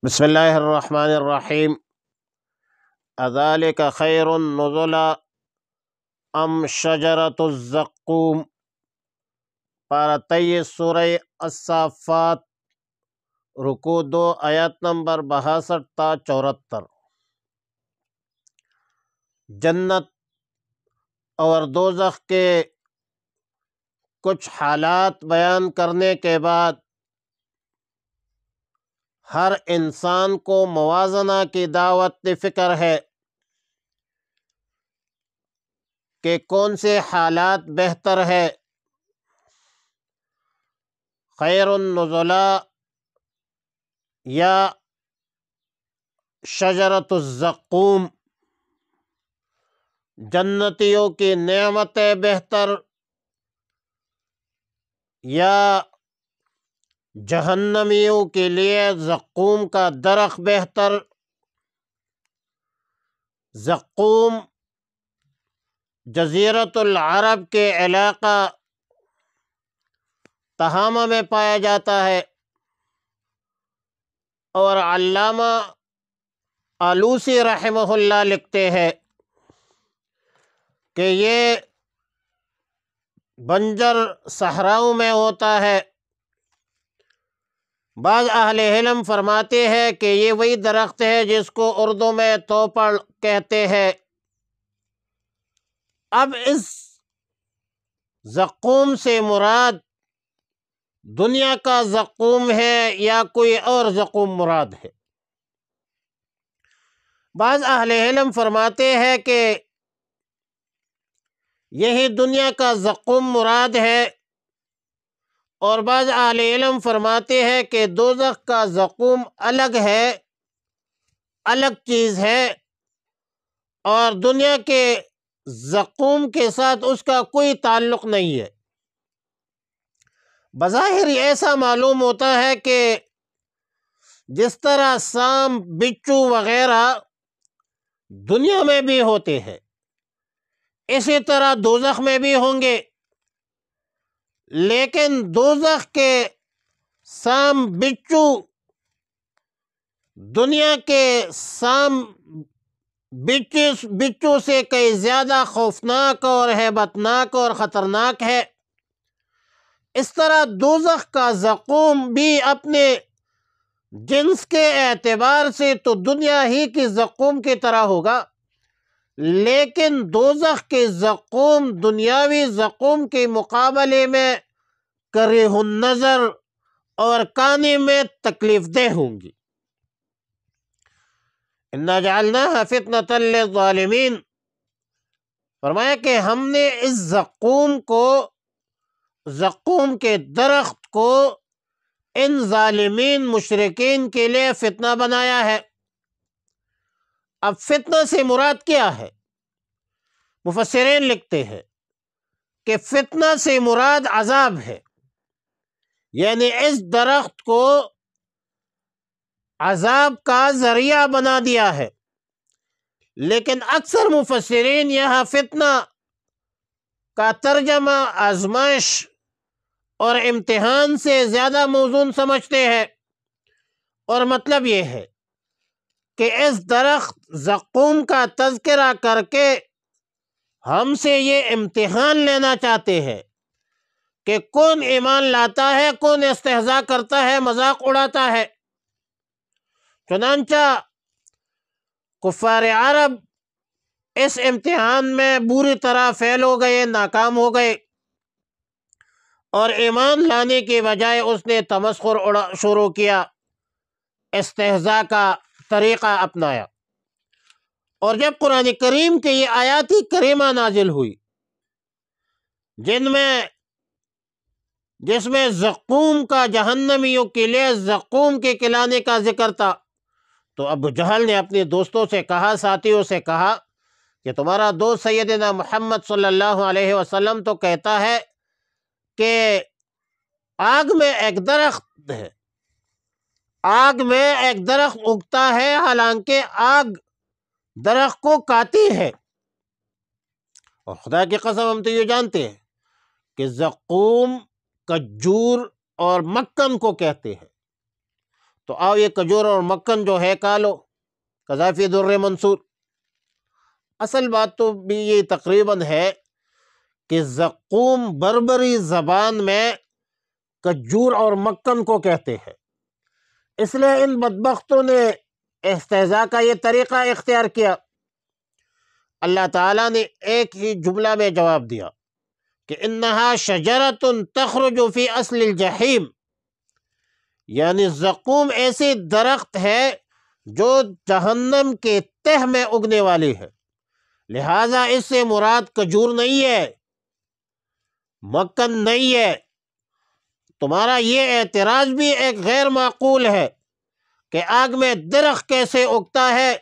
بسم اللہ الرحمن الرحیم۔ اذالک خیر نزلا ام شجرۃ الزقوم، پارہ 23 سورہ الصافات، رکوع 2 آیت نمبر 62 تا 74۔ جنت اور دوزخ کے کچھ حالات بیان کرنے کے بعد ہر انسان کو موازنہ کی دعوت فکر ہے کہ کون سے حالات بہتر ہے، خیر النزلا یا شجرۃ الزقوم، جنتیوں کی نعمتیں بہتر یا جہنمیوں کے لیے زقوم کا درخت بہتر۔ زقوم جزیرۃ العرب کے علاقہ تہامہ میں پایا جاتا ہے، اور علامہ آلوسی رحمہ اللہ لکھتے ہیں کہ یہ بنجر صحراؤں میں ہوتا ہے۔ بعض اہل علم فرماتے ہیں کہ یہ وہی درخت ہے جس کو اردو میں توپڑ کہتے ہیں۔ اب اس زقوم سے مراد دنیا کا زقوم ہے یا کوئی اور زقوم مراد ہے؟ بعض اہل علم فرماتے ہیں کہ یہی دنیا کا زقوم مراد ہے، اور بعض اہل علم فرماتے ہیں کہ دوزخ کا زقوم الگ ہے، الگ چیز ہے، اور دنیا کے زقوم کے ساتھ اس کا کوئی تعلق نہیں ہے۔ بظاہر ایسا معلوم ہوتا ہے کہ جس طرح سانپ، بچھو وغیرہ دنیا میں بھی ہوتے ہیں، اسی طرح دوزخ میں بھی ہوں گے، لیکن دوزخ کے سانپ بچھو دنیا کے سانپ بچھو سے کئی زیادہ خوفناک اور ہیبت ناک اور خطرناک ہے۔ اس طرح دوزخ کا زقوم بھی اپنے جنس کے اعتبار سے تو دنیا ہی کی زقوم کی طرح ہوگا، لیکن دوزخ کے زقوم دنیاوی زقوم کے مقابلے میں کریہ النظر اور کھانے میں تکلیف دہ ہوں گی۔ اِنَّا جَعَلْنَاهَا فِتْنَةً لِلظَّالِمِينَ، فرمایا کہ ہم نے اس زقوم کے درخت کو ان ظالمین مشرکین کے لیے فتنہ بنایا ہے۔ اب فتنہ سے مراد کیا ہے؟ مفسرین لکھتے ہیں کہ فتنہ سے مراد عذاب ہے، یعنی اس درخت کو عذاب کا ذریعہ بنا دیا ہے۔ لیکن اکثر مفسرین یہاں فتنہ کا ترجمہ آزمائش اور امتحان سے زیادہ موزون سمجھتے ہیں، اور مطلب یہ ہے کہ اس درخت زقوم کا تذکرہ کر کے ہم سے یہ امتحان لینا چاہتے ہیں کہ کون ایمان لاتا ہے، کون استہزاء کرتا ہے، مذاق اڑاتا ہے۔ چنانچہ کفار عرب اس امتحان میں بری طرح فیل ہو گئے، ناکام ہو گئے، اور ایمان لانے کے بجائے اس نے تمسخر شروع کیا، استہزاء کا طریقہ اپنایا۔ اور جب قرآن کریم کی یہ آیات کریمہ نازل ہوئی جس میں زقوم کا جہنمیوں کے لیے زقوم کے کھلانے کا ذکر تھا، تو ابو جہل نے اپنے دوستوں سے کہا، ساتھیوں سے کہا کہ تمہارا دوست سیدنا محمد صلی اللہ علیہ وسلم تو کہتا ہے کہ آگ میں ایک درخت ہے، آگ میں ایک درخت اگتا ہے، حالانکہ آگ درخت کو کھاتی ہے۔ اور خدا کی قسم ہم تو یہ جانتے ہیں کہ زقوم کھجور اور مکن کو کہتے ہیں، تو آؤ یہ کھجور اور مکھن جو ہے کھا لو، قذافی در منصور۔ اصل بات تو بھی یہ تقریباً ہے کہ زقوم بربری زبان میں کھجور اور مکھن کو کہتے ہیں، اس لیے ان بدبختوں نے استہزاء کا یہ طریقہ اختیار کیا۔ اللہ تعالیٰ نے ایک ہی جملہ میں جواب دیا کہ انہا شجرۃ تخرج فی اصل الجحیم، یعنی زقوم ایسی درخت ہے جو جہنم کے تہ میں اگنے والی ہے، لہٰذا اس سے مراد کھجور نہیں ہے، مکھن نہیں ہے۔ تمہارا یہ اعتراض بھی ایک غیر معقول ہے کہ آگ میں درخت کیسے اگتا ہے؟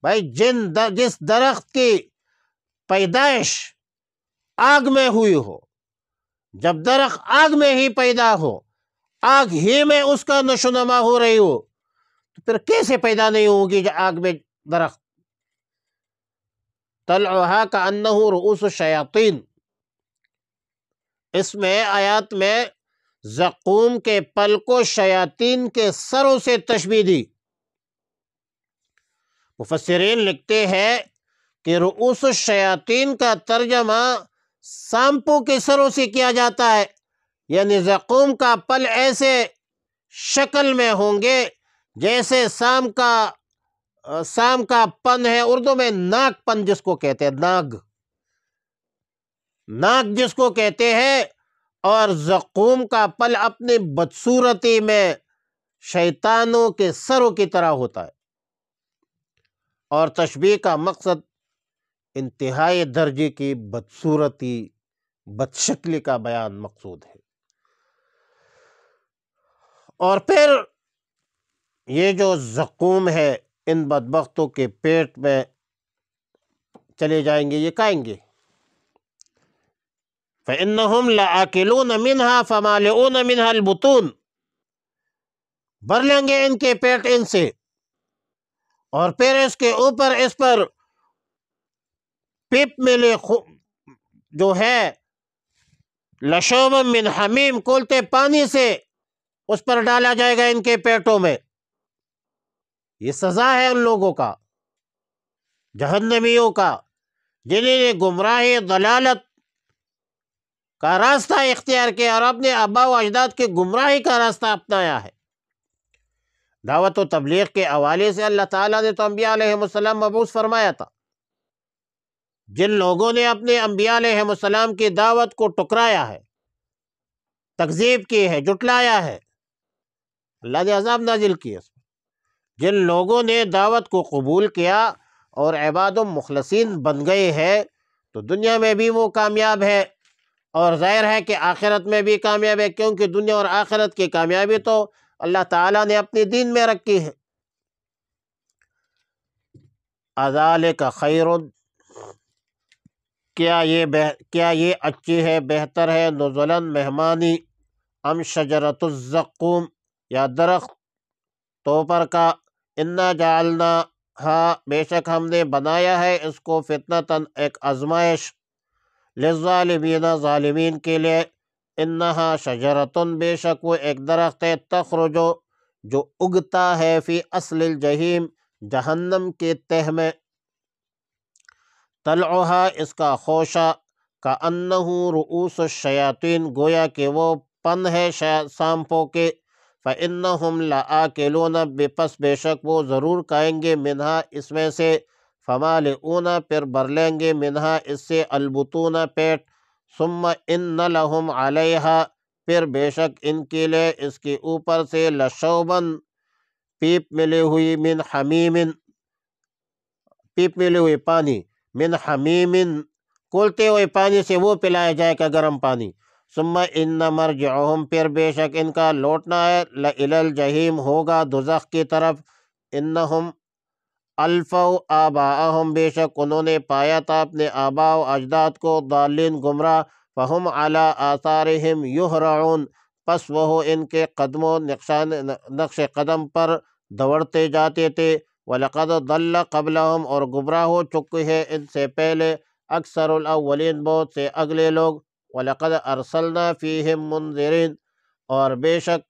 بھائی جس درخت کی پیدائش آگ میں ہوئی ہو، جب درخت آگ میں ہی پیدا ہو، آگ ہی میں اس کا نشو و نما ہو رہی ہو، تو پھر کیسے پیدا نہیں ہوگی جو آگ میں درخت؟ طلعها كأنه رؤوس الشیاطین، اس میں آیات میں زقوم کے پل کو شیاطین کے سروں سے تشبیہ دی۔ مفسرین لکھتے ہیں کہ رؤوس الشیاطین کا ترجمہ سانپوں کے سروں سے کیا جاتا ہے، یعنی زقوم کا پل ایسے شکل میں ہوں گے جیسے سام کا پن ہے، اردو میں ناگ پن جس کو کہتے ہیں، ناگ جس کو کہتے ہیں، اور زقوم کا پل اپنی بدصورتی میں شیطانوں کے سروں کی طرح ہوتا ہے، اور تشبیہ کا مقصد انتہائی درجے کی بدصورتی، بدشکلی کا بیان مقصود ہے۔ اور پھر یہ جو زقوم ہے ان بدبختوں کے پیٹ میں چلے جائیں گے، یہ کھائیں گے۔ فَإِنَّهُمْ لَآكِلُونَ مِنْهَا فَمَالِئُونَ مِنْهَا الْبُطُونَ، بھر لیں گے ان کے پیٹ ان سے، اور پھر اس کے اوپر اس پر پیپ ملے جو ہے لشوبا من حمیم، کھولتے پانی سے اس پر ڈالا جائے گا ان کے پیٹوں میں۔ یہ سزا ہے ان لوگوں کا، جہنمیوں کا، جنہیں نے گمراہی ضلالت کا راستہ اختیار کیا اور اپنے آباء و اجداد کے گمراہی کا راستہ اپنایا ہے۔ دعوت و تبلیغ کے حوالے سے اللہ تعالیٰ نے تو انبیاء علیہ السلام مبعوث فرمایا تھا، جن لوگوں نے اپنے انبیاء علیہ السلام کی دعوت کو ٹکرایا ہے، تکذیب کی ہے، جھٹلایا ہے، اللہ نے عذاب نازل کیا۔ جن لوگوں نے دعوت کو قبول کیا اور عباد و مخلصین بن گئے ہیں تو دنیا میں بھی وہ کامیاب ہے، اور ظاہر ہے کہ آخرت میں بھی کامیاب ہے، کیونکہ دنیا اور آخرت کی کامیابی تو اللہ تعالیٰ نے اپنے دین میں رکھی ہے۔ اذالک خیر، کیا یہ اچھی ہے، بہتر ہے، نزلاً مہمانی، ام شجرۃ الزقوم، یا درخت توپر کا، انا جعلناہا، بے شک ہم نے بنایا ہے اس کو، فتنتاً ایک آزمائش، للظالمین، ظالمین کے لیے، انہا شجرتن، بے شک وہ ایک درخت ہے، تخرج جو اگتا ہے، فی اصل الجحیم، جہنم کے تہ میں، طلعها، اس کا خوشہ، کأنہ رؤوس الشیاطین، گویا کہ وہ پن ہے سانپوں کے، فإنہم لآکلون، پس بے شک وہ ضرور کھائیں گے، منہا، اس میں سے، فمالئون، پھر بھر لیں گے، منہا، اس سے، البطون، پیٹ، ثم ان لہم علیہا، پھر بے شک ان کے لیے اس کے اوپر سے، لشوباً، پیپ ملی ہوئی، من حمیم، پیپ ملی ہوئی پانی، من حمیم، کھولتے ہوئے پانی سے وہ پلایا جائے گا، گرم پانی، ثم ان مرجعہم، پھر بے شک ان کا لوٹنا ہے، الی الجحیم، ہوگا دوزخ کی طرف، انہم الفوا آباءہم، بے شک انہوں نے پایا تھا اپنے آباء و اجداد کو، ضالین، گمراہ، فہم علی آثارہم یہرعون، پس وہ ان کے قدم و نقش قدم پر دوڑتے جاتے تھے، وَلَقَدْ ضَلَّ قَبْلَهُمْ، اور گمراہ ہو چکے ہیں ان سے پہلے، اکثر الاولین، بہت سے اگلے لوگ، وَلَقَدْ أَرْسَلْنَا فِيهِمْ مُنذِرِينَ، اور بے شک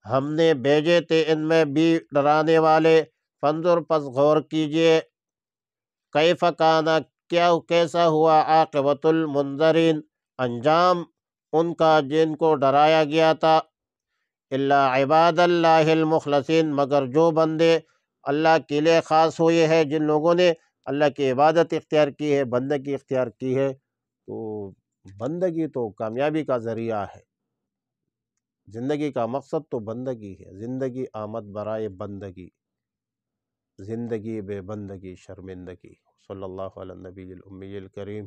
ہم نے بھیجے تھے ان میں بھی ڈرانے والے، فانظر پس غور کیجئے، کیف کانا کیسا ہوا عاقبۃ المنذرین انجام ان کا جن کو ڈرایا گیا تھا، الا عباد اللہ المخلصین مگر جو بندے اللہ کے لیے خاص ہوئے ہیں، جن لوگوں نے اللہ کی عبادت اختیار کی ہے، بندگی اختیار کی ہے، تو بندگی تو کامیابی کا ذریعہ ہے، زندگی کا مقصد تو بندگی ہے، زندگی آمد برائے بندگی، زندگی بے بندگی شرمندگی۔ صلی اللہ علی النبی الامی الکریم۔